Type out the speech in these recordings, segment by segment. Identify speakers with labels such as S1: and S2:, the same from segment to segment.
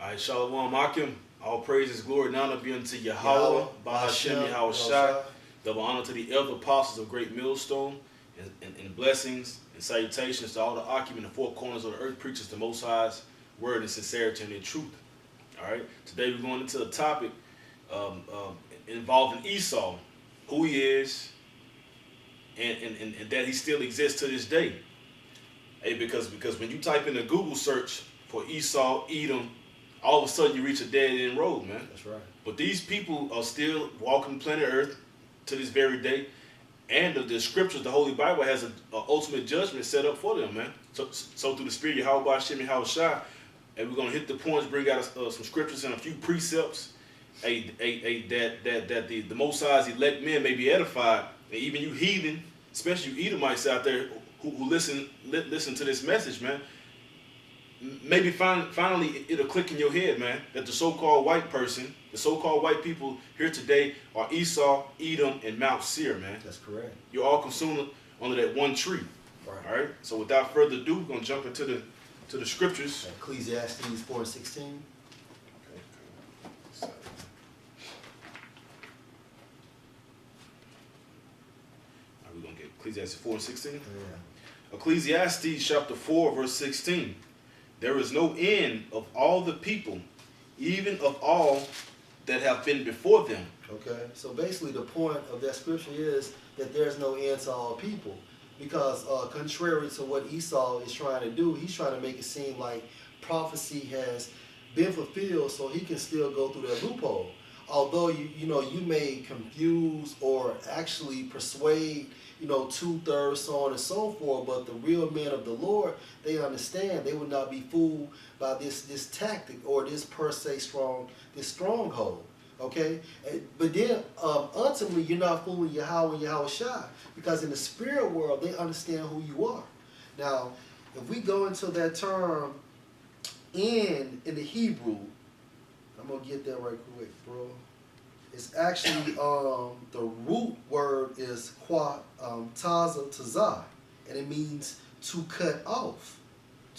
S1: All right, Shalom Akim. All praises, glory, and honor be unto Yahweh,
S2: Yahweh,
S1: Bahashem, Yahweh Shai. Double honor to the elder apostles of Great Millstone, and blessings and salutations to all the Akim in the four corners of the earth, preachers the Most High's word and sincerity and in truth. All right, today we're going into a topic involving Esau, who he is, and that he still exists to this day. Hey, because when you type in a Google search for Esau, Edom, all of a sudden you reach a dead end road, man.
S2: That's right.
S1: But these people are still walking planet Earth to this very day, and the scriptures, the Holy Bible, has an ultimate judgment set up for them, man. So through the Spirit of Yahweh Hashem and Yahweh Shai, and we're gonna hit the points, bring out some scriptures and a few precepts, that the Most High's elect men may be edified, and even you heathen, especially you Edomites out there who listen to this message, man. Maybe finally it'll click in your head, man, that the so-called white person, the so-called white people here today are Esau, Edom, and Mount Seir, man.
S2: That's correct.
S1: You're all consumed under that one tree.
S2: Right.
S1: All right. So without further ado, we're gonna jump into the scriptures.
S2: Ecclesiastes 4:16.
S1: Okay. We're gonna get Ecclesiastes 4:16.
S2: Yeah.
S1: Ecclesiastes chapter 4, verse 16. There is no end of all the people, even of all that have been before them.
S2: Okay. So basically, the point of that scripture is that there's no end to all people, because contrary to what Esau is trying to do, he's trying to make it seem like prophecy has been fulfilled, so he can still go through that loophole. Although you may confuse or actually persuade 2/3, so on and so forth, but the real men of the Lord, they understand. They will not be fooled by this tactic or this per se stronghold. Okay, but then ultimately you're not fooling Yahweh and Yahweh Shai, because in the spirit world they understand who you are. Now, if we go into that term in the Hebrew, I'm gonna get that right quick, bro. It's actually the root word is taza tazah, and it means to cut off,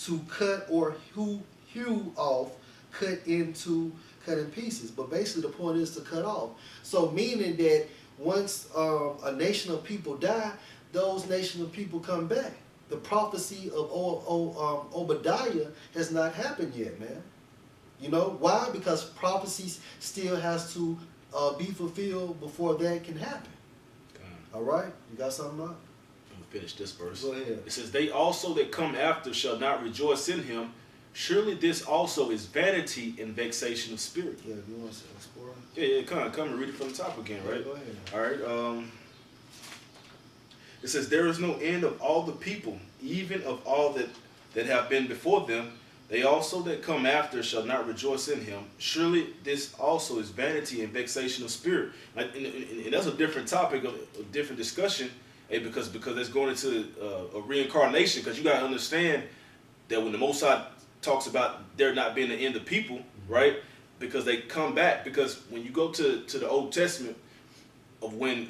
S2: to cut or hew off, cut in pieces. But basically the point is to cut off. So meaning that once a nation of people die, those nation of people come back. The prophecy of Obadiah has not happened yet, man. You know why? Because prophecies still has to be fulfilled before that can happen. All right, you got something, Mark?
S1: I'm gonna finish this verse.
S2: Go ahead.
S1: It says, "They also that come after shall not rejoice in him. Surely this also is vanity and vexation of spirit."
S2: Yeah, you want to explore?
S1: Yeah, come and read it from the top again, right?
S2: Go ahead.
S1: All right. It says, "There is no end of all the people, even of all that have been before them. They also that come after shall not rejoice in him. Surely this also is vanity and vexation of spirit." And that's a different topic, a different discussion, because that's going into a reincarnation. Because you got to understand that when the Most High talks about there not being the end of people, right? Because they come back. Because when you go to the Old Testament of when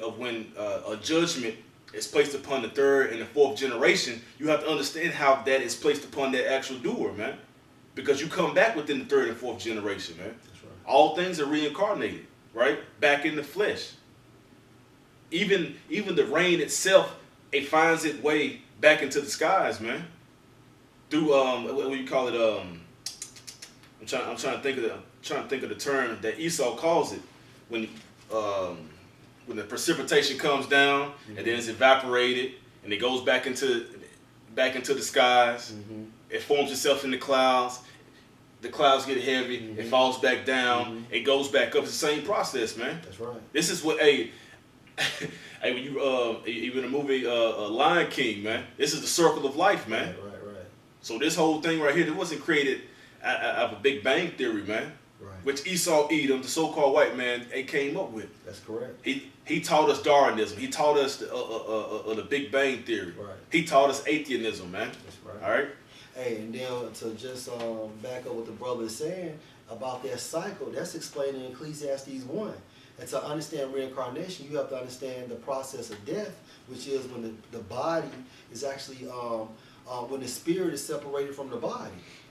S1: a judgment is placed upon the third and the fourth generation, you have to understand how that is placed upon that actual doer, man. Because you come back within the third and fourth generation, man.
S2: That's right.
S1: All things are reincarnated, right? Back in the flesh. Even the rain itself, it finds its way back into the skies, man. Through what do you call it? I'm trying to think of the term that Esau calls it when the precipitation comes down, and then it's evaporated and it goes back into the skies. It forms itself in the clouds. The clouds get heavy. It falls back down. It goes back up. It's the same process, man.
S2: That's right.
S1: This is what when you even the movie Lion King, man. This is the circle of life, man.
S2: Right.
S1: So this whole thing right here, it wasn't created out of a Big Bang Theory, man.
S2: Right.
S1: Which Esau, Edom, the so-called white man, they came up with.
S2: That's correct.
S1: He taught us Darwinism. He taught us the Big Bang Theory.
S2: Right.
S1: He taught us atheism, man.
S2: That's right.
S1: All right.
S2: Hey, and then to just back up what the brother is saying about that cycle, that's explained in Ecclesiastes 1. And to understand reincarnation, you have to understand the process of death, which is when the body is actually when the spirit is separated from the body.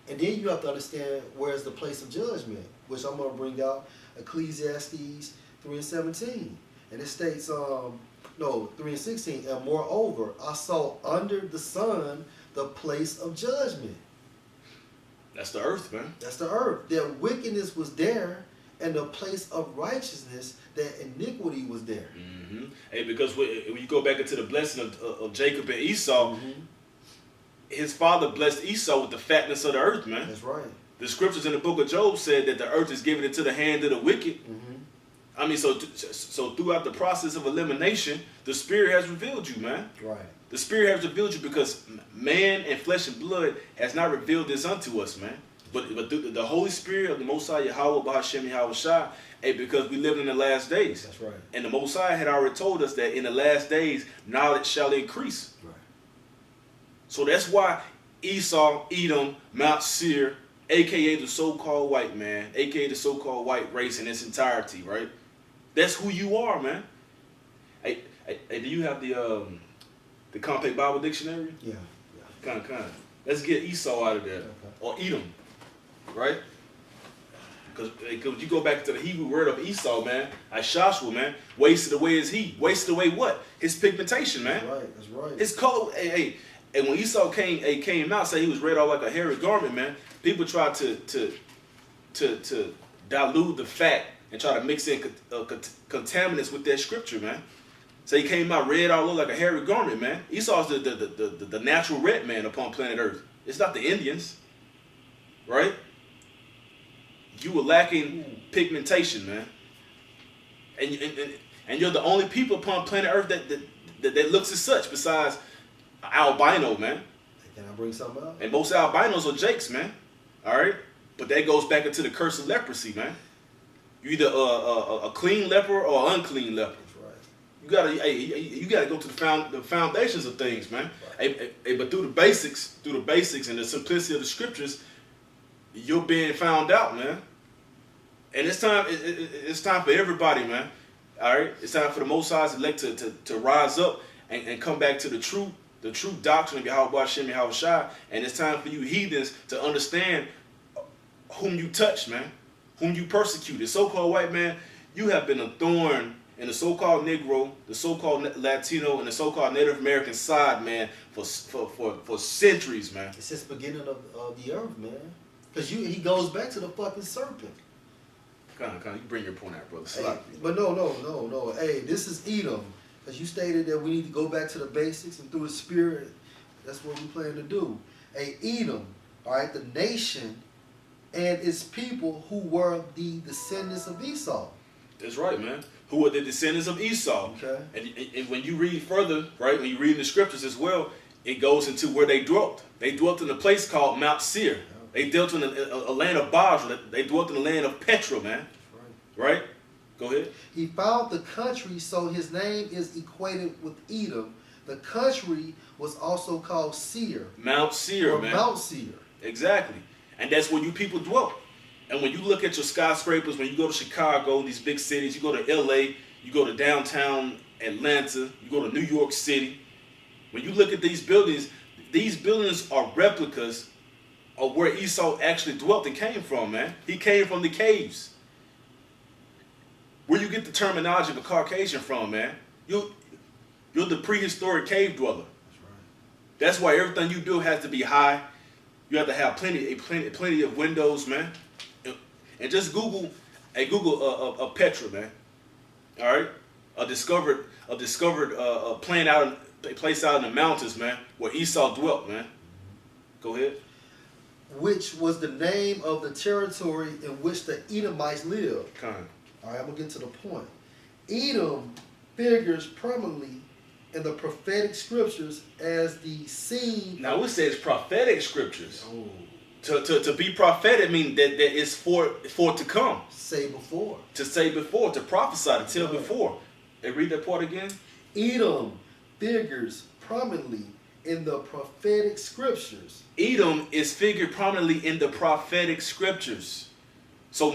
S2: And then you have to understand where's the place of judgment, which I'm going to bring out Ecclesiastes 3:17. And it states, 3:16, and moreover, I saw under the sun the place of judgment.
S1: That's the earth, man.
S2: That's the earth. That wickedness was there, and the place of righteousness, that iniquity was there.
S1: Mm-hmm. Hey, because when you go back into the blessing of Jacob and Esau, his father blessed Esau with the fatness of the earth, man.
S2: That's right.
S1: The scriptures in the book of Job said that the earth is given into the hand of the wicked. I mean, so throughout the process of elimination, the Spirit has revealed you, man.
S2: Right.
S1: The Spirit has revealed you because man and flesh and blood has not revealed this unto us, man. But through the Holy Spirit of the Most High Yahweh, Bahashem Yahweh Shai, because we live in the last days.
S2: That's right.
S1: And the Most High had already told us that in the last days, knowledge shall increase.
S2: Right.
S1: So that's why Esau, Edom, Mount Seir, a.k.a. the so-called white man, a.k.a. the so-called white race in its entirety, right? That's who you are, man. Hey, do you have the Compact Bible Dictionary?
S2: Yeah.
S1: Kind of. Let's get Esau out of there.
S2: Okay.
S1: Or Edom, right? Because you go back to the Hebrew word of Esau, man, Joshua, man, wasted away his heat. Wasted away what? His pigmentation, man.
S2: That's right.
S1: His color, and when Esau came out, say he was red all like a hairy garment, man, people tried to dilute the fact and try to mix in contaminants with that scripture, man. So he came out red all over like a hairy garment, man. Esau's the natural red man upon planet Earth. It's not the Indians, right? You were lacking pigmentation, man. And you're the only people upon planet Earth that looks as such besides albino, man.
S2: Can I bring something up?
S1: And most albinos are jakes, man. All right? But that goes back into the curse of leprosy, man. You either a clean leper or an unclean leper.
S2: That's right.
S1: You gotta go to the foundations of things, man. Right. But through the basics and the simplicity of the scriptures, you're being found out, man. And it's time. It's time for everybody, man. All right. It's time for the Most High's elect to rise up and come back to the true doctrine of Yahweh Hashem Yahweh Shai. And it's time for you heathens to understand whom you touch, man, whom you persecuted. So-called white man, you have been a thorn in the so-called Negro, the so-called Latino, and the so-called Native American side, man, for centuries, man.
S2: It's just the beginning of the earth, man. Because he goes back to the fucking serpent.
S1: Kind of, you bring your point out, brother.
S2: Hey, but no. Hey, this is Edom. Because you stated that we need to go back to the basics, and through the Spirit, that's what we plan to do. Hey, Edom, all right, the nation and its people who were the descendants of Esau.
S1: That's right, man. Who were the descendants of Esau. Okay. And when you read further, right, when you read the scriptures as well, it goes into where they dwelt. They dwelt in a place called Mount Seir. They dwelt in a land of Basra. They dwelt in the land of Petra, man. Right? Go ahead.
S2: He found the country, so his name is equated with Edom. The country was also called Seir.
S1: Mount Seir, man.
S2: Mount Seir.
S1: Exactly. And that's where you people dwelt. And when you look at your skyscrapers, when you go to Chicago, these big cities, you go to LA, you go to downtown Atlanta, you go to New York City. When you look at these buildings are replicas of where Esau actually dwelt and came from, man. He came from the caves. Where you get the terminology of a Caucasian from, man. You're the prehistoric cave dweller.
S2: That's right.
S1: That's why everything you do has to be high. You have to have plenty of windows, man. And just Google a Petra, man. All right, a discovered place out in the mountains, man, where Esau dwelt, man. Go ahead.
S2: Which was the name of the territory in which the Edomites lived.
S1: All
S2: right, I'm gonna get to the point. Edom figures prominently in the prophetic scriptures as the seed.
S1: Now it says prophetic scriptures.
S2: Oh.
S1: To be prophetic means that it's for to come.
S2: Say before.
S1: To say before, to prophesy, to tell before. Hey, read that part again.
S2: Edom figures prominently in the prophetic scriptures.
S1: Edom is figured prominently in the prophetic scriptures. So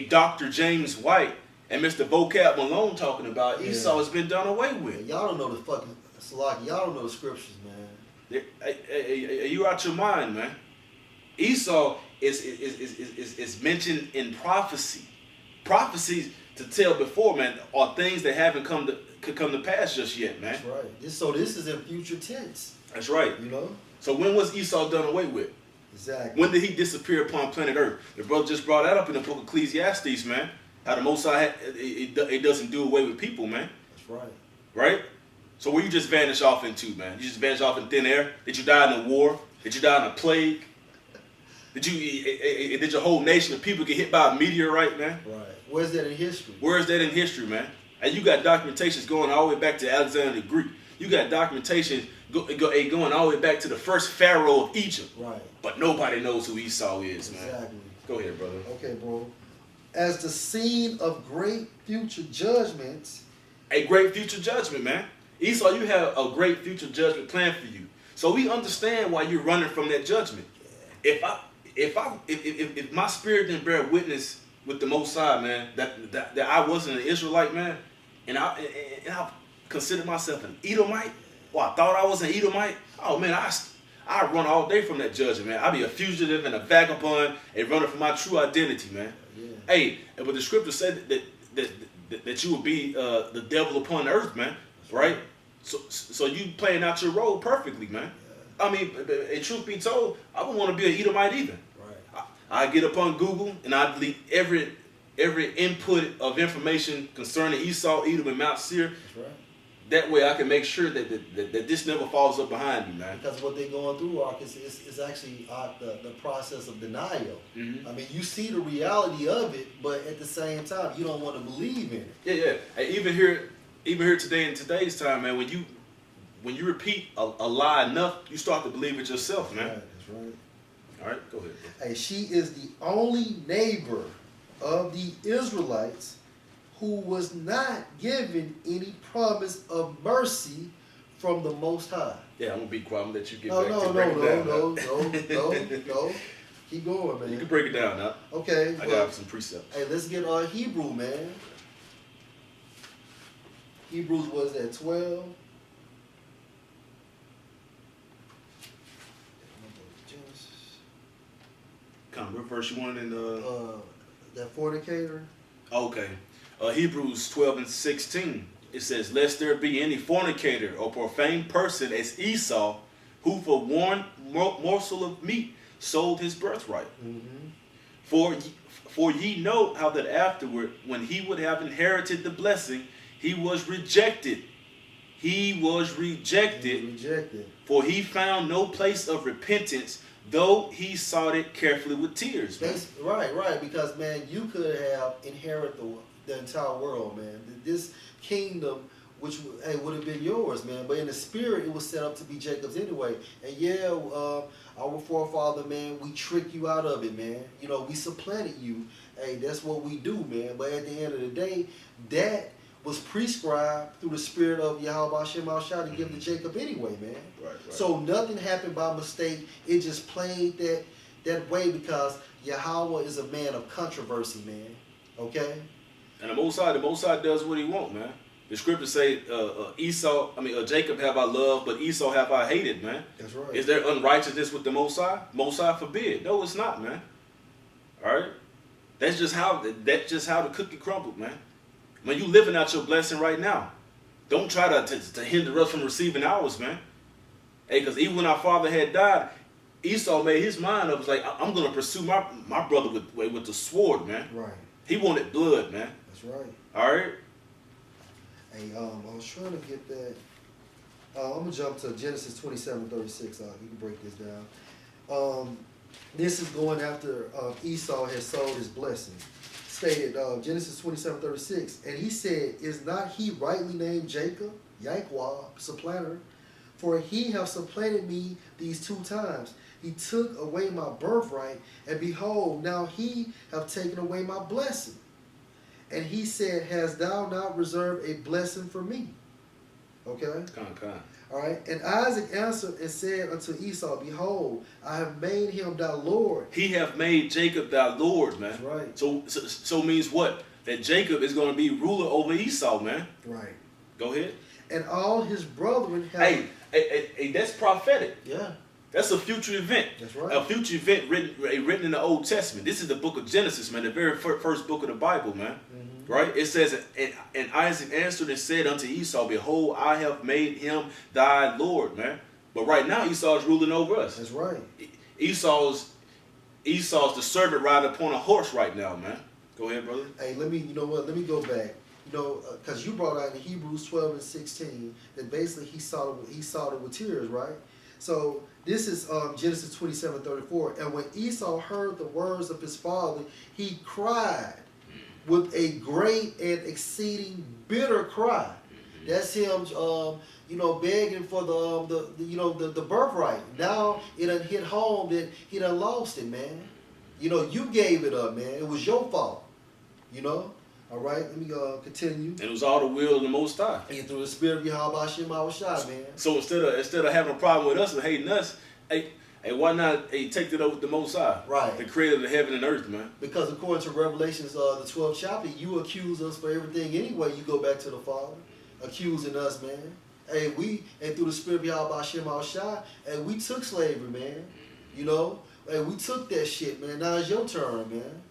S1: Dr. James White and Mr. Vocab Malone talking about Esau has been done away with.
S2: Man, y'all don't know the fucking Salaki. Y'all don't know the scriptures, man.
S1: You out your mind, man. Esau is mentioned in prophecy. Prophecies to tell before, man, are things that haven't could come to pass just yet, man.
S2: That's right. So this is in future tense.
S1: That's right.
S2: You know?
S1: So when was Esau done away with?
S2: Exactly.
S1: When did he disappear upon planet Earth? The brother just brought that up in the book of Ecclesiastes, man. How the Most High, it doesn't do away with people, man.
S2: That's right.
S1: Right? So where you just vanish off into, man? You just vanish off in thin air? Did you die in a war? Did you die in a plague? Did your whole nation of people get hit by a meteorite, man?
S2: Right. Where's that in history?
S1: Where is that in history, man? And you got documentations going all the way back to Alexander the Greek. You got documentation going all the way back to the first pharaoh of Egypt.
S2: Right.
S1: But nobody knows who Esau is, man.
S2: Exactly.
S1: Go ahead, brother.
S2: Okay, bro. As the scene of great future judgments.
S1: A great future judgment, man. Esau, you have a great future judgment planned for you. So we understand why you're running from that judgment.
S2: Yeah.
S1: If my spirit didn't bear witness with the Most High, man, that I wasn't an Israelite, man, and I considered myself an Edomite, or I thought I was an Edomite, oh man, I run all day from that judgment, man. I'd be a fugitive and a vagabond and running from my true identity, man.
S2: Yeah.
S1: Hey, but the scripture said that you would be the devil upon the earth, man, right? So you playing out your role perfectly, man. I mean, truth be told, I wouldn't want to be an Edomite either.
S2: Right.
S1: I get up on Google and I delete every input of information concerning Esau, Edom, and Mount Seir.
S2: That's right.
S1: That way I can make sure that this never falls up behind me, man.
S2: Because what they're going through, Ark, is actually the process of denial.
S1: Mm-hmm.
S2: I mean, you see the reality of it, but at the same time, you don't want to believe in it.
S1: Yeah. Hey, even here today in today's time, man, when you repeat a lie enough, you start to believe it yourself, man.
S2: Right, that's right.
S1: All right, go ahead, bro.
S2: Hey, she is the only neighbor of the Israelites who was not given any promise of mercy from the Most High.
S1: Yeah, I'm gonna be quiet. I'm gonna let you get
S2: No,
S1: back
S2: no,
S1: to break it down.
S2: no. Keep going, man.
S1: You can break it down now.
S2: Okay.
S1: I got some precepts.
S2: Hey, let's get our Hebrew, man. Hebrews was at 12.
S1: Kind of what verse you wanted in
S2: That fornicator.
S1: Okay. Hebrews 12:16. It says, "Lest there be any fornicator or profane person as Esau, who for one morsel of meat sold his birthright.
S2: Mm-hmm.
S1: For ye know how that afterward, when he would have inherited the blessing, he was rejected. He was rejected. For he found no place of repentance, though he sought it carefully with tears." Man.
S2: Right. Because, man, you could have inherited the entire world, man. This kingdom, which would have been yours, man. But in the spirit, it was set up to be Jacob's anyway. And yeah, our forefather, man, we tricked you out of it, man. You know, we supplanted you. Hey, that's what we do, man. But at the end of the day, that was prescribed through the spirit of Yahweh Hashem Al-Shah to give to Jacob anyway, man.
S1: Right.
S2: So nothing happened by mistake. It just played that way because Yahweh is a man of controversy, man. Okay?
S1: And the Most High does what he wants, man. The scriptures say, Jacob have I loved, but Esau have I hated, man.
S2: That's right.
S1: Is there unrighteousness with the Most High? Most High forbid. No, it's not, man. All right? That's just how the cookie crumbled, man. Man, you living out your blessing right now. Don't try to hinder us from receiving ours, man. Hey, because even when our father had died, Esau made his mind up. It's like, I'm going to pursue my brother with the sword, man.
S2: Right.
S1: He wanted blood, man.
S2: That's right.
S1: All right?
S2: Hey, I was trying to get that. I'm going to jump to Genesis 27:36. You can break this down. This is going after Esau has sold his blessing. Stated Genesis 27:36, and he said, "Is not he rightly named Jacob, Yahweh, supplanter? For he have supplanted me these 2 times. He took away my birthright, and behold, now he have taken away my blessing. And he said, Hast thou not reserved a blessing for me?" Okay?
S1: Kind.
S2: All right. And Isaac answered and said unto Esau, "Behold, I have made him thy Lord."
S1: He have made Jacob thy Lord, man.
S2: That's right.
S1: So means what? That Jacob is going to be ruler over Esau, man.
S2: Right.
S1: Go ahead.
S2: And all his brethren have...
S1: Hey, that's prophetic.
S2: Yeah.
S1: That's a future event.
S2: That's right.
S1: A future event written in the Old Testament. This is the book of Genesis, man, the very first book of the Bible, man. Right? It says, and Isaac answered and said unto Esau, behold, I have made him thy Lord, man. But right now Esau is ruling over us.
S2: That's right.
S1: Esau's the servant riding upon a horse right now, man. Go ahead, brother.
S2: Hey, let me go back. Because you brought out in Hebrews 12 and 16 that basically he saw it with tears, right? So this is Genesis 27:34. And when Esau heard the words of his father, he cried with a great and exceeding bitter cry. That's him, begging for the birthright. Now it done hit home that he done lost it, man. You gave it up, man. It was your fault. All right, let me continue.
S1: And it was all the will of the Most High.
S2: And through the spirit of Yahweh Shem Awashai, man.
S1: So instead of having a problem with us and hating us, hey, why not take it over with the Most High?
S2: Right.
S1: The creator of heaven and earth, man.
S2: Because according to Revelations, the 12th chapter, you accuse us for everything anyway. You go back to the Father, accusing us, man. Hey, and through the spirit of Yahweh Shem Awashai, hey, we took slavery, man. Hey, we took that shit, man. Now it's your turn, man.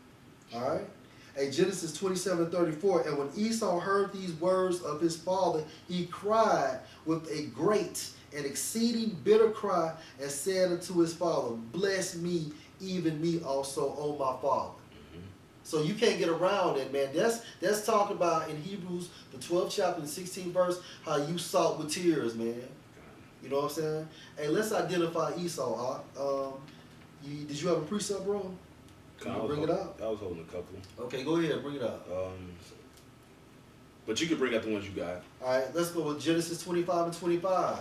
S2: All right. Hey, Genesis 27:34, and when Esau heard these words of his father, he cried with a great and exceeding bitter cry, and said unto his father, bless me, even me also, O my father. So you can't get around it, man. That's talked about in Hebrews, the 12th chapter and 16th verse, how you sought with tears, man. You know what I'm saying? Hey, let's identify Esau. Did you have a precept, bro? Can you bring it out?
S1: I was holding a couple.
S2: Okay, go ahead, bring it out.
S1: But you can bring out the ones you got.
S2: All right, let's go with Genesis 25 and 25.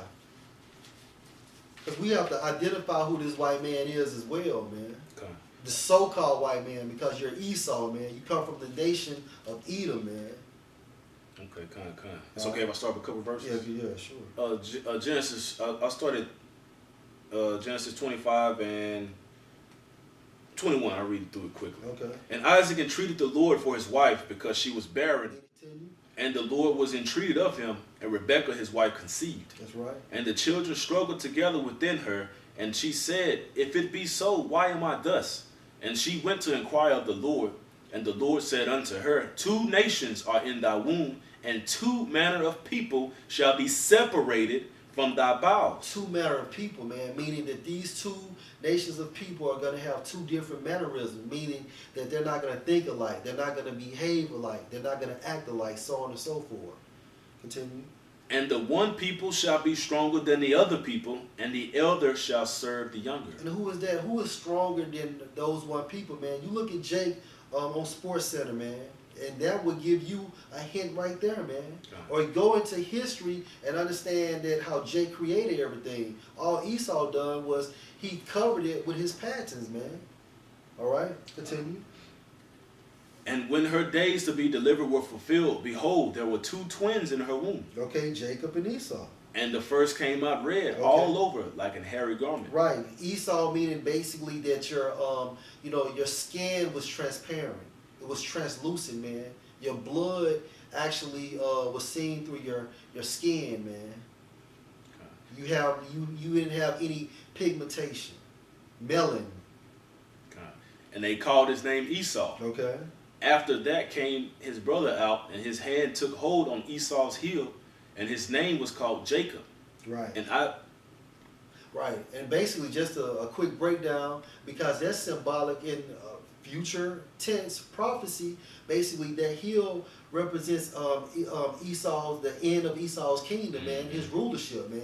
S2: Because we have to identify who this white man is as well, man.
S1: Okay.
S2: The so-called white man, because you're Esau, man. You come from the nation of Edom, man.
S1: Okay, kind. It's okay if I start with a couple verses?
S2: Yeah, sure.
S1: Genesis, I started Genesis 25 and 21. I'll read through it quickly.
S2: Okay.
S1: And Isaac entreated the Lord for his wife because she was barren. And the Lord was entreated of him, and Rebekah his wife conceived.
S2: That's right.
S1: And the children struggled together within her, and she said, if it be so, why am I thus? And she went to inquire of the Lord, and the Lord said unto her, 2 nations are in thy womb, and 2 manner of people shall be separated from thy bowels.
S2: 2 manner of people, man, meaning that these 2 nations of people are going to have 2 different mannerisms, meaning that they're not going to think alike, they're not going to behave alike, they're not going to act alike, so on and so forth. Continue.
S1: And the one people shall be stronger than the other people, and the elder shall serve the younger.
S2: And who is that? Who is stronger than those one people, man? You look at Jake on Sports Center, man, and that would give you a hint right there, man. Or go into history and understand that how Jake created everything. All Esau done was he covered it with his patents, man. All right, continue.
S1: And when her days to be delivered were fulfilled, behold, there were 2 twins in her womb.
S2: Okay, Jacob and Esau.
S1: And the first came out red all over like an hairy garment.
S2: Right. Esau meaning basically that your your skin was transparent. It was translucent, man. Your blood actually was seen through your skin, man. Okay. You didn't have any pigmentation, melanin.
S1: Okay. And they called his name Esau.
S2: Okay.
S1: After that came his brother out, and his hand took hold on Esau's heel, and his name was called Jacob.
S2: Right.
S1: Right.
S2: And basically just a quick breakdown, because that's symbolic in future tense prophecy. Basically that heel represents the end of Esau's kingdom, man, his rulership, man.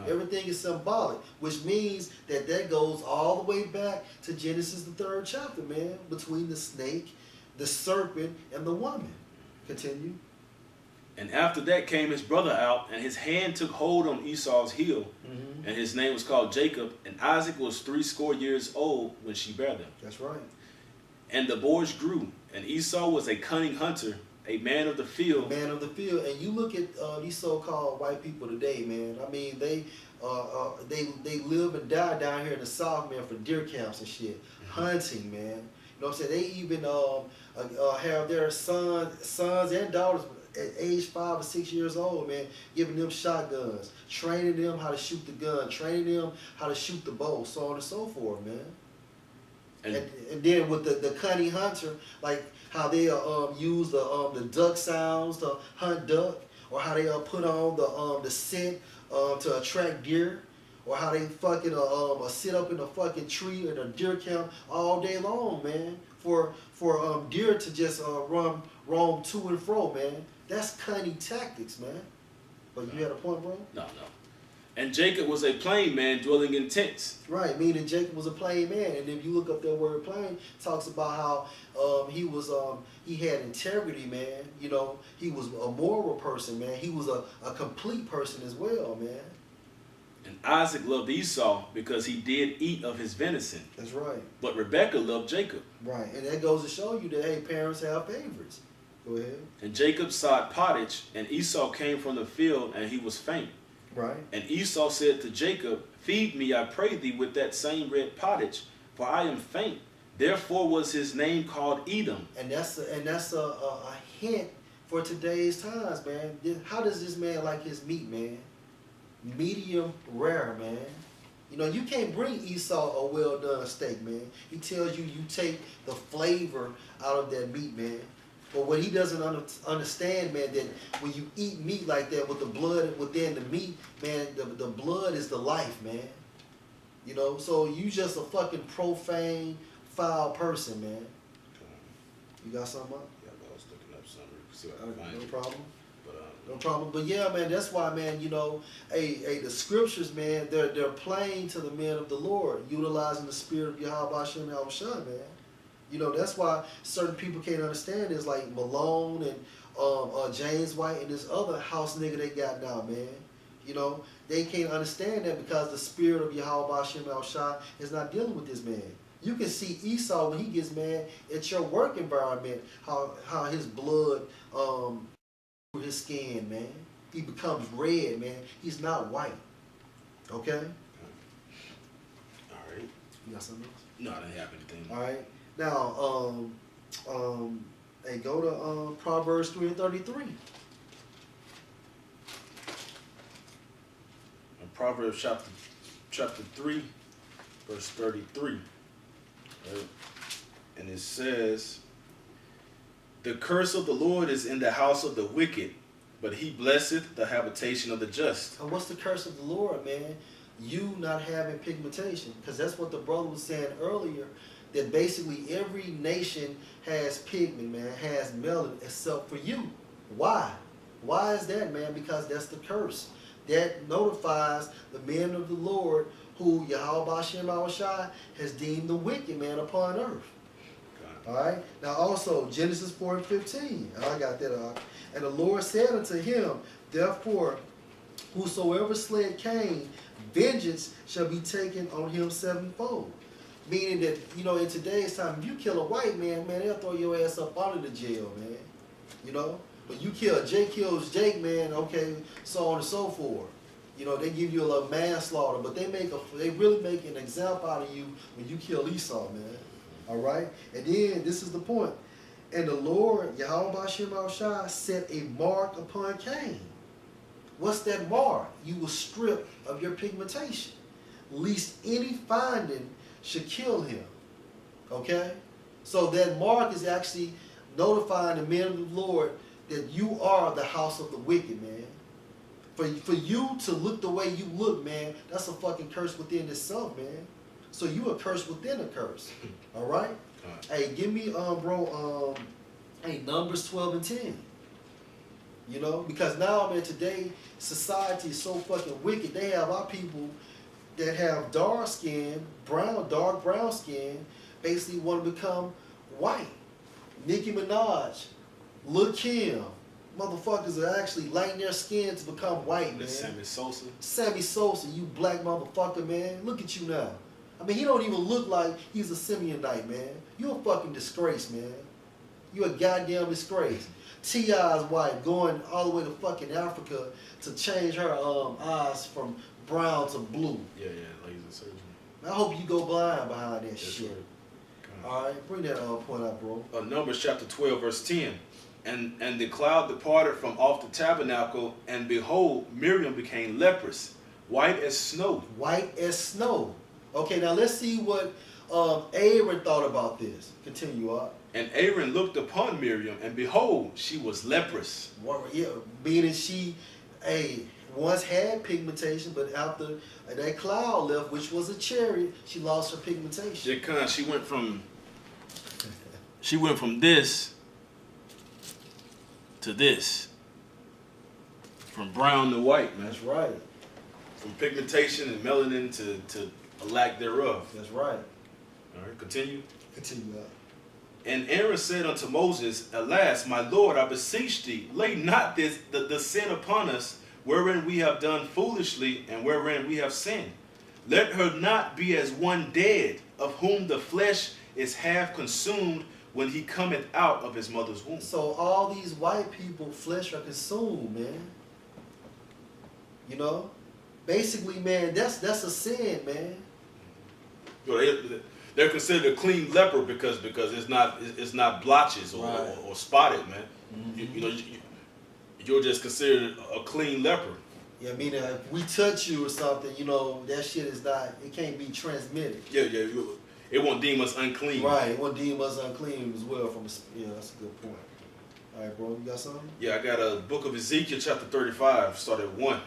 S2: Everything is symbolic, which means that goes all the way back to Genesis the 3rd chapter, man, between the snake, the serpent, and the woman. Continue.
S1: And after that came his brother out, and his hand took hold on Esau's heel, and his name was called Jacob. And Isaac was 60 years old when she bare them.
S2: That's right.
S1: And the boys grew, and Esau was a cunning hunter, a man of the field.
S2: A man of the field. And you look at these so-called white people today, man. I mean, they live and die down here in the South, man, for deer camps and shit, hunting, man. You know what I'm saying? They even have their sons and daughters at age 5 or 6 years old, man, giving them shotguns, training them how to shoot the gun, training them how to shoot the bow, so on and so forth, man. And then with the cunning hunter, like how they use the duck sounds to hunt duck, or how they put on the scent to attract deer, or how they fucking sit up in a fucking tree in a deer camp all day long, man, for deer to just roam to and fro, man. That's cunning tactics, man. But you had a point, bro?
S1: No. And Jacob was a plain man dwelling in tents.
S2: Right, meaning Jacob was a plain man. And if you look up that word plain, it talks about how he had integrity, man. You know, he was a moral person, man. He was a complete person as well, man.
S1: And Isaac loved Esau because he did eat of his venison.
S2: That's right.
S1: But Rebekah loved Jacob.
S2: Right, and that goes to show you that, hey, parents have favorites. Go ahead.
S1: And Jacob sought pottage, and Esau came from the field, and he was faint.
S2: Right.
S1: And Esau said to Jacob, feed me, I pray thee, with that same red pottage, for I am faint. Therefore was his name called Edom.
S2: And that's a hint for today's times, man. How does this man like his meat, man? Medium rare, man. You know, you can't bring Esau a well done steak, man. He tells you take the flavor out of that meat, man. But what he doesn't understand, man, that when you eat meat like that with the blood within the meat, man, the blood is the life, man. You know, so you just a fucking profane, foul person, man. You got something up?
S1: Yeah, I was looking up something. See what I can find.
S2: No problem. No problem. But yeah, man, that's why, man, you know, the scriptures, man, they're plain to the men of the Lord, utilizing the spirit of Yahweh Hashem Yahushua, man. You know, that's why certain people can't understand this, like Malone and James White and this other house nigga they got now, man. You know, they can't understand that because the spirit of Yahweh Hashem Yahushua is not dealing with this man. You can see Esau when he gets mad at your work environment, how his blood through his skin, man. He becomes red, man. He's not white. Okay?
S1: All right.
S2: You got something else?
S1: No, I didn't have anything.
S2: All right. Now, hey, go to Proverbs 3:33.
S1: In Proverbs chapter 3, verse 33. Right? And it says, the curse of the Lord is in the house of the wicked, but he blesseth the habitation of the just.
S2: And what's the curse of the Lord, man? You not having pigmentation. Because that's what the brother was saying earlier, that basically every nation has pigment, man, has melanin, except for you. Why? Why is that, man? Because that's the curse. That notifies the men of the Lord who Yahweh Hashem Yahushua has deemed the wicked man upon earth. All right. Now also Genesis 4:15. I got that. And the Lord said unto him, therefore, whosoever slayed Cain, vengeance shall be taken on him sevenfold. Meaning that, you know, in today's time, if you kill a white man, man, they'll throw your ass up out of the jail, man. You know. But you kill Jake kills Jake, man. Okay, so on and so forth. You know, they give you a little manslaughter, but they really make an example out of you when you kill Esau, man. All right? And then, this is the point. And the Lord, Yahweh Hashem Yahushua, set a mark upon Cain. What's that mark? You will strip of your pigmentation, lest any finding should kill him. Okay? So that mark is actually notifying the men of the Lord that you are the house of the wicked, man. For you to look the way you look, man, that's a fucking curse within itself, man. So you a curse within a curse. All right? Hey, give me, bro, hey, Numbers 12 and 10. You know? Because now, man, today, society is so fucking wicked. They have our people that have dark skin, dark brown skin, basically want to become white. Nicki Minaj, Lil' Kim, motherfuckers are actually lighting their skin to become white, man.
S1: Sammy Sosa.
S2: Sammy Sosa, you black motherfucker, man. Look at you now. I mean, he don't even look like he's a Simeonite, man. You a fucking disgrace, man. You a goddamn disgrace. T.I.'s wife going all the way to fucking Africa to change her eyes from brown to blue.
S1: Yeah, laser surgery.
S2: I hope you go blind behind that shit.
S1: Right.
S2: All right, bring that point out, bro.
S1: Numbers chapter 12, verse 10. And the cloud departed from off the tabernacle, and behold, Miriam became leprous, white as snow.
S2: White as snow. Okay, now let's see what Aaron thought about this. Continue on.
S1: And Aaron looked upon Miriam, and behold, she was leprous.
S2: Yeah, meaning she, once had pigmentation, but after that cloud left, which was a chariot, she lost her pigmentation.
S1: Because she went from this to this, from brown to white, man.
S2: That's right.
S1: From pigmentation and melanin to a lack thereof.
S2: That's right.
S1: All right, continue.
S2: Continue on.
S1: And Aaron said unto Moses, Alas, my Lord, I beseech thee, lay not the sin upon us, wherein we have done foolishly, and wherein we have sinned. Let her not be as one dead, of whom the flesh is half consumed when he cometh out of his mother's womb.
S2: So all these white people, flesh are consumed, man. You know? Basically, man, that's a sin, man.
S1: They're considered a clean leper because it's not blotches or spotted, man.
S2: Mm-hmm.
S1: You're just considered a clean leper.
S2: Yeah, meaning if we touch you or something, that shit is not, it can't be transmitted.
S1: Yeah, it won't deem us unclean.
S2: Right, it won't deem us unclean as well. That's a good point. All right, bro, you got something?
S1: Yeah, I got a book of Ezekiel chapter 35, start at 1. It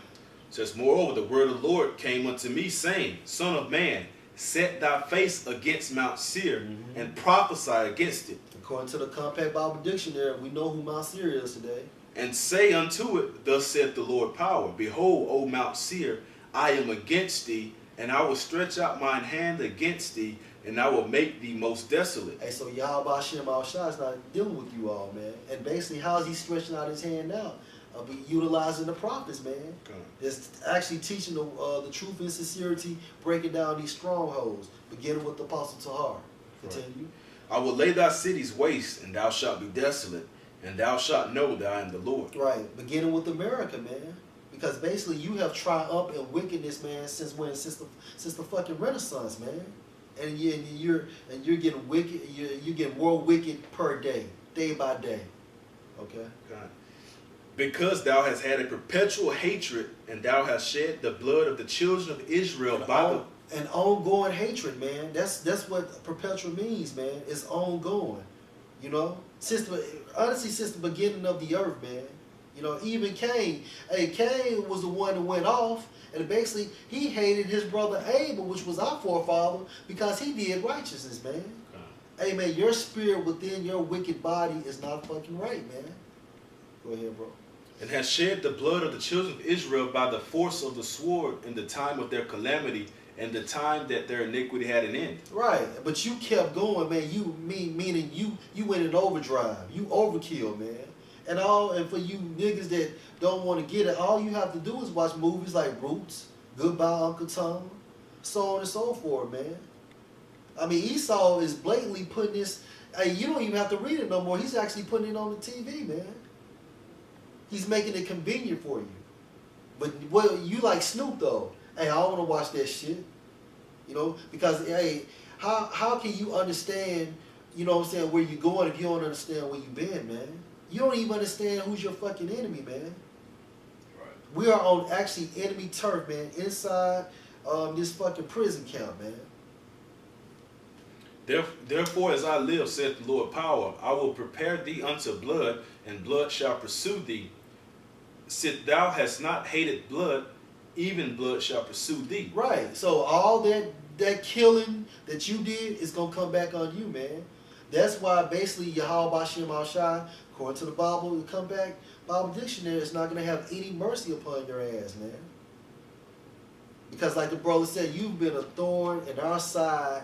S1: says, Moreover, the word of the Lord came unto me, saying, Son of man, set thy face against Mount Seir, and prophesy against it.
S2: According to the Compact Bible Dictionary, we know who Mount Seir is today.
S1: And say unto it, Thus saith the Lord power, Behold, O Mount Seir, I am against thee, and I will stretch out mine hand against thee, and I will make thee most desolate.
S2: Hey, so Yahweh Shem Al-Shai is not dealing with you all, man. And basically, how is he stretching out his hand now? Be utilizing the prophets, man. It's actually teaching the truth and sincerity, breaking down these strongholds, beginning with the Apostle Tahar. Continue.
S1: I will lay thy cities waste, and thou shalt be desolate, and thou shalt know that I am the Lord.
S2: Right, beginning with America, man. Because basically, you have triumphed in wickedness, man, since the fucking Renaissance, man. And you're getting wicked. You're getting more wicked per day by day. Okay.
S1: God. Because thou hast had a perpetual hatred, and thou hast shed the blood of the children of Israel
S2: an ongoing hatred, man. That's what perpetual means, man. It's ongoing. Since the beginning of the earth, man. Even Cain. Cain was the one that went off, and basically he hated his brother Abel, which was our forefather, because he did righteousness, man. Hey, man, your spirit within your wicked body is not fucking right, man. Go ahead, bro.
S1: And has shed the blood of the children of Israel by the force of the sword in the time of their calamity, and the time that their iniquity had an end.
S2: Right, but you kept going, man. Meaning you went in overdrive. You overkill, man. And for you niggas that don't want to get it, all you have to do is watch movies like Roots, Goodbye Uncle Tom, so on and so forth, man. I mean, Esau is blatantly putting this. Hey, you don't even have to read it no more. He's actually putting it on the TV, man. He's making it convenient for you. But you like Snoop though. Hey, I don't want to watch that shit. Because hey, how can you understand, where you're going if you don't understand where you've been, man? You don't even understand who's your fucking enemy, man. Right. We are on actually enemy turf, man, inside this fucking prison camp, man.
S1: Therefore, as I live, saith the Lord power, I will prepare thee unto blood, and blood shall pursue thee. Since thou hast not hated blood, even blood shall pursue thee.
S2: Right. So all that killing that you did is going to come back on you, man. That's why basically Yahweh Shem Al-Shai, according to the Bible, the Comeback Bible Dictionary, is not going to have any mercy upon your ass, man. Because like the brother said, you've been a thorn in our side,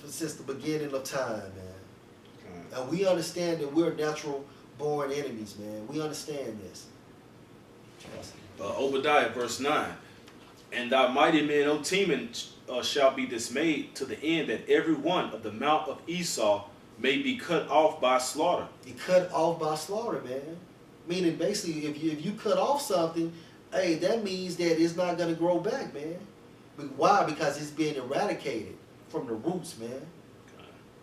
S2: since the beginning of time, man. And we understand that we're natural born enemies, man. We understand this.
S1: Obadiah, verse 9. And thy mighty men, O Teman, shall be dismayed to the end that every one of the mount of Esau may be cut off by slaughter.
S2: Be cut off by slaughter, man. Meaning basically if you cut off something, hey, that means that it's not going to grow back, man. But why? Because it's being eradicated from the roots, man.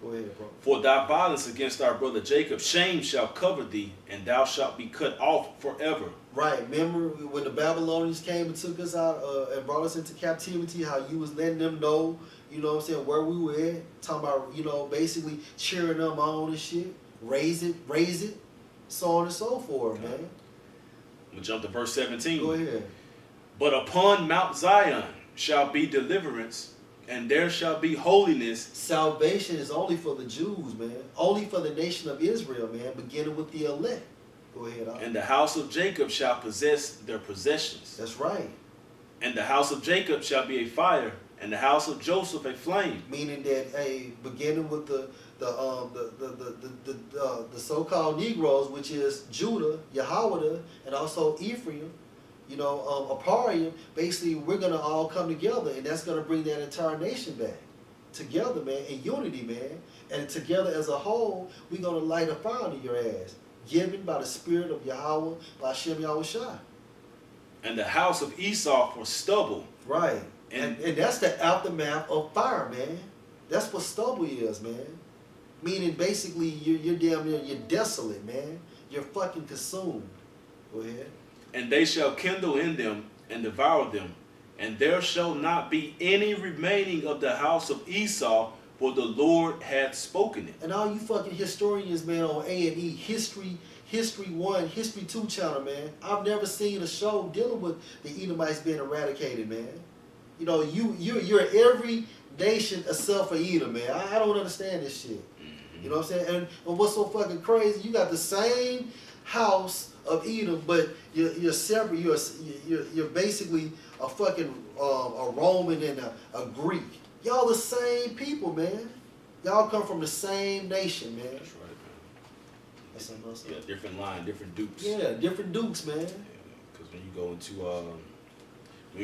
S2: Go ahead, bro.
S1: For thy violence against our brother Jacob, shame shall cover thee, and thou shalt be cut off forever.
S2: Right. Remember when the Babylonians came and took us out and brought us into captivity, how you was letting them know, you know what I'm saying, where we were at, talking about, you know, basically cheering them on and shit, raise it, so on and so forth, man.
S1: I'm going to jump to verse 17.
S2: Go ahead.
S1: But upon Mount Zion shall be deliverance, and there shall be holiness.
S2: Salvation is only for the Jews, man. Only for the nation of Israel, man, beginning with the elect. Go ahead, Al.
S1: And the house of Jacob shall possess their possessions.
S2: That's right.
S1: And the house of Jacob shall be a fire, and the house of Joseph a flame.
S2: Meaning that, beginning with the so-called Negroes, which is Judah, Yahweh, and also Ephraim, you know, Aparium, basically we're going to all come together, and that's going to bring that entire nation back together, man, in unity, man. And together as a whole, we're going to light a fire under your ass, given by the spirit of Yahweh, by Shem Yahushua.
S1: And the house of Esau for stubble.
S2: Right. And that's the aftermath of fire, man. That's what stubble is, man. Meaning basically you're damn near, you're desolate, man. You're fucking consumed. Go ahead.
S1: And they shall kindle in them and devour them, and there shall not be any remaining of the house of Esau, for the Lord hath spoken it.
S2: And all you fucking historians, man, on A&E, History 1, History 2 channel, man. I've never seen a show dealing with the Edomites being eradicated, man. You know, you're every nation except for Edom, man. I don't understand this shit. You know what I'm saying? And what's so fucking crazy, you got the same house of Edom, but you're separate. You're basically a fucking a Roman and a Greek. Y'all the same people, man. Y'all come from the same nation, man.
S1: That's right, man.
S2: That's something else.
S1: Yeah, different line, different dukes.
S2: Yeah, different dukes, man.
S1: Because when you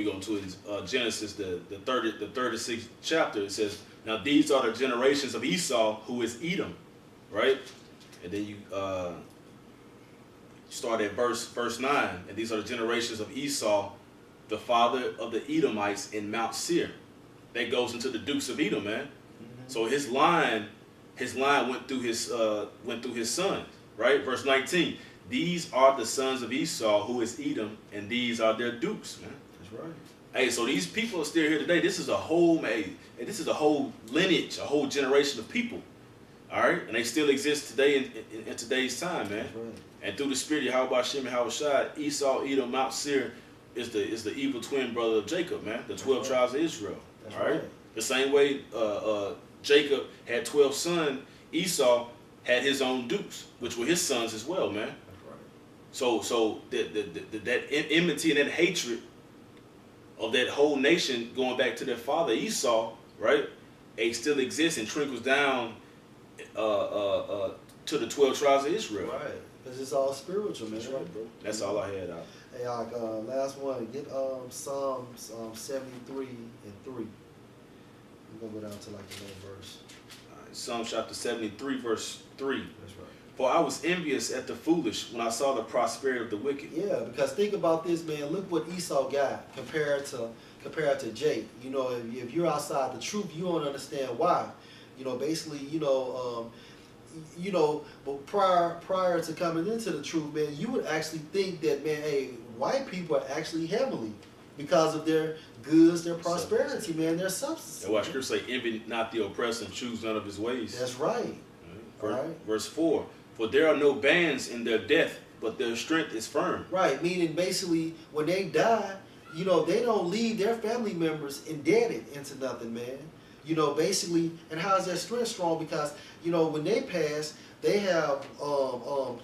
S1: go into Genesis, the 36th chapter, it says, now these are the generations of Esau, who is Edom, right? And then you start at verse 9, and these are the generations of Esau, the father of the Edomites in Mount Seir. That goes into the dukes of Edom, man. Mm-hmm. So his line went through his sons, right? Verse 19. These are the sons of Esau, who is Edom, and these are their dukes, man.
S2: That's right.
S1: Hey, so these people are still here today. This is a whole, this is a whole lineage, a whole generation of people. All right, and they still exist today in today's time, man.
S2: That's right.
S1: And through the spirit of Yahweh Shem Yahushua, Esau, Edom, Mount Seir is the evil twin brother of Jacob, man. The 12 tribes of Israel.
S2: That's
S1: all right?
S2: right.
S1: The same way Jacob had 12 sons, Esau had his own dukes, which were his sons as well, man.
S2: That's right.
S1: So that enmity and that hatred of that whole nation going back to their father Esau, right? It still exists and trickles down to the 12 tribes of Israel.
S2: Right. Because it's all spiritual, man.
S1: That's right, bro. That's all I had out.
S2: Hey, last one. Get Psalms 73 and 3. We're going to go down to like the main verse.
S1: Psalm chapter 73, verse 3.
S2: That's right.
S1: For I was envious at the foolish when I saw the prosperity of the wicked.
S2: Yeah, because think about this, man. Look what Esau got compared to Jake. You know, if you're outside the truth, you don't understand why. You know, basically, but prior to coming into the truth, man, you would actually think that, man, hey, white people are actually heavenly because of their goods, their prosperity, man, their substance.
S1: That's why Scripture say, envy not the oppressor and choose none of his ways.
S2: That's right.
S1: Verse 4, for there are no bands in their death, but their strength is firm.
S2: Right, meaning basically when they die, you know, they don't leave their family members indebted into nothing, man. You know, basically, and how is their strength strong? Because, you know, when they pass, they have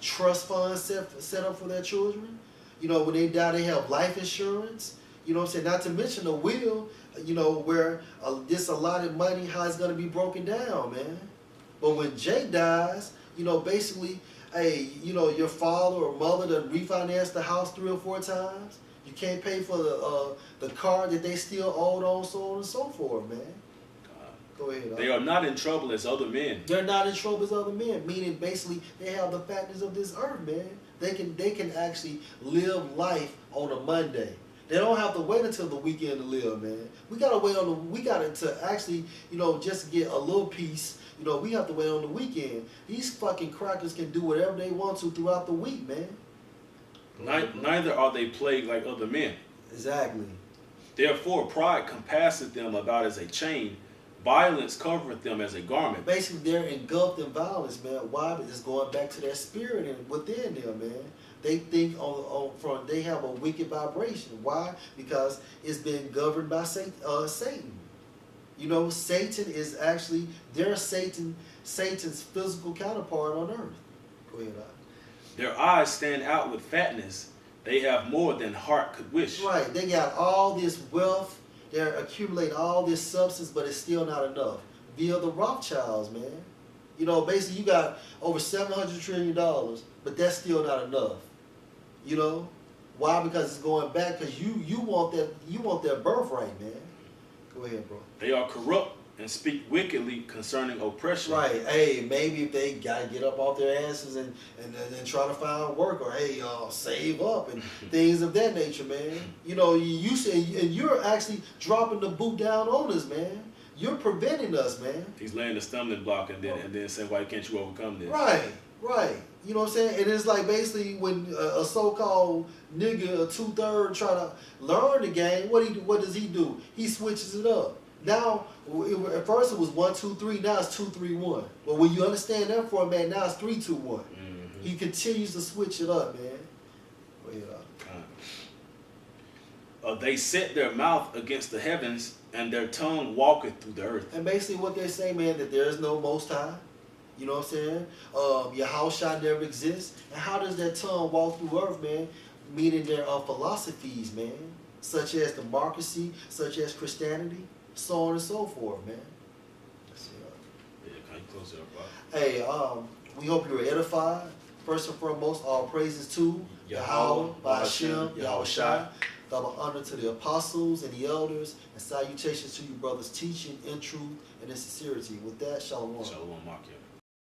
S2: trust funds set up for their children. You know, when they die, they have life insurance. You know what I'm saying? Not to mention a will, you know, where this allotted money, how it's going to be broken down, man. But when Jake dies, you know, basically, hey, you know, your father or mother done refinanced the house 3 or 4 times. You can't pay for the car that they still owed on, so on and so forth, man. Go ahead.
S1: They are not in trouble as other men.
S2: They're not in trouble as other men, meaning basically they have the fatness of this earth, man. They can actually live life on a Monday. They don't have to wait until the weekend to live, man. We gotta wait on we gotta to actually, you know, just get a little peace, You know, we have to wait on the weekend. These fucking crackers can do whatever they want to throughout the week, man.
S1: Neither are they plagued like other men.
S2: Exactly.
S1: Therefore, pride compasseth them about as a chain, violence covereth them as a garment.
S2: Basically, they're engulfed in violence, man. Why? Because it's going back to that spirit and within them, man. They think they have a wicked vibration. Why? Because it's been governed by Satan. You know, Satan is actually Satan's physical counterpart on earth. Go ahead,
S1: Their eyes stand out with fatness. They have more than heart could wish.
S2: Right. They got all this wealth. They're accumulating all this substance, but it's still not enough. Via the Rothschilds, man. You know, basically you got over $700 trillion, but that's still not enough. You know, why? Because it's going back. Because you want that birthright, man. Go ahead, bro.
S1: They are corrupt and speak wickedly concerning oppression.
S2: Right. Hey, maybe if they gotta get up off their asses and try to find work, or hey, save up and things of that nature, man. You know, you say, and you're actually dropping the boot down on us, man. You're preventing us, man.
S1: He's laying the stumbling block and then saying, why can't you overcome this?
S2: Right. You know what I'm saying? And it's like basically when a so-called nigga, a 2/3, try to learn the game, what does he do? He switches it up. Now, at first it was 1, 2, 3. Now it's 2, 3, 1. But when you understand that format, now it's 3, 2, 1. Mm-hmm. He continues to switch it up, man. Go ahead.
S1: They set their mouth against the heavens, and their tongue walketh through the earth.
S2: And basically what they say, man, that there is no Most High. You know what I'm saying? Your house shall never exist. And how does that tongue walk through earth, man? Meaning there are philosophies, man, such as democracy, such as Christianity, so on and so forth, man.
S1: Yeah, can you close it up, bro?
S2: Hey, we hope you were edified. First and foremost, all praises to Yahweh, Ba'ashem, Yahweh Shai. Double honor to the apostles and the elders, and salutations to you brothers teaching in truth and in sincerity. With that, shalom.
S1: Shalom, Mark.